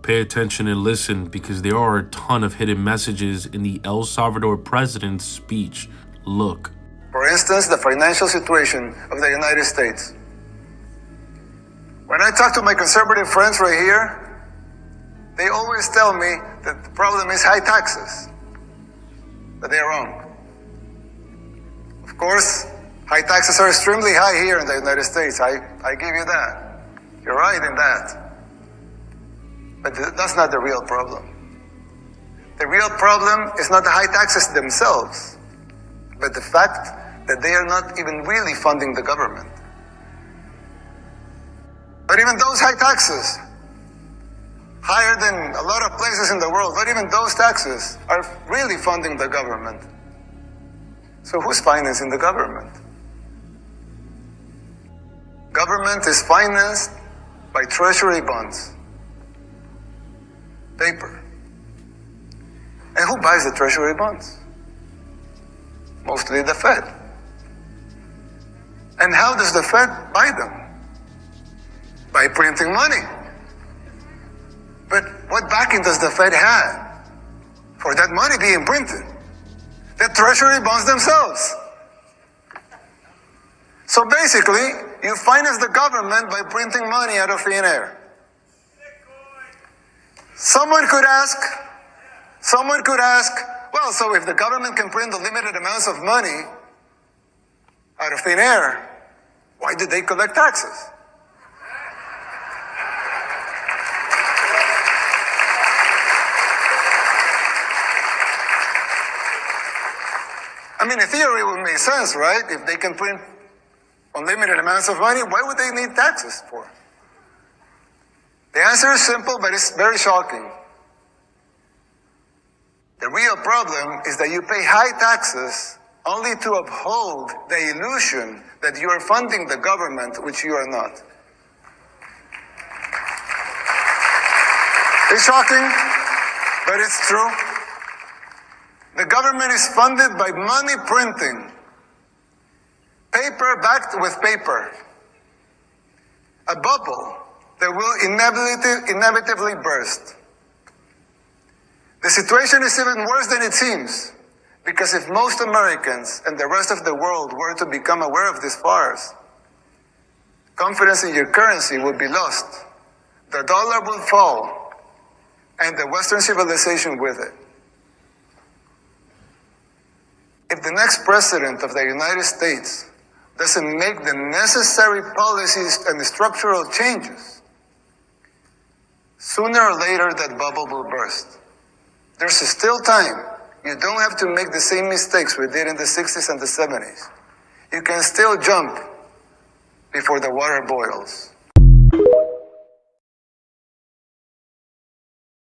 Pay attention and listen, because there are a ton of hidden messages in the El Salvador president's speech. Look. For instance, the financial situation of the United States. When I talk to my conservative friends right here, they always tell me that the problem is high taxes. But they're wrong. Of course, high taxes are extremely high here in the United States. I give you that. You're right in that. But that's not the real problem. The real problem is not the high taxes themselves, but the fact that they are not even really funding the government. But even those high taxes, higher than a lot of places in the world, but even those taxes are really funding the government. So who's financing the government? Government is financed by treasury bonds, paper. And who buys the treasury bonds? Mostly the Fed. And how does the Fed buy them? By printing money. But what backing does the Fed have for that money being printed? The treasury bonds themselves. So basically, you finance the government by printing money out of thin air. Someone could ask, well, so if the government can print unlimited amounts of money out of thin air, why do they collect taxes? I mean, in theory, it would make sense, right? If they can print unlimited amounts of money, why would they need taxes for? The answer is simple, but it's very shocking. The real problem is that you pay high taxes only to uphold the illusion that you are funding the government, which you are not. It's shocking, but it's true. The government is funded by money printing, paper backed with paper, a bubble that will inevitably burst. The situation is even worse than it seems, because if most Americans and the rest of the world were to become aware of this farce, confidence in your currency would be lost, the dollar will fall, and the Western civilization with it. If the next president of the United States doesn't make the necessary policies and structural changes, sooner or later that bubble will burst. There's still time. You don't have to make the same mistakes we did in the 60s and the 70s. You can still jump before the water boils.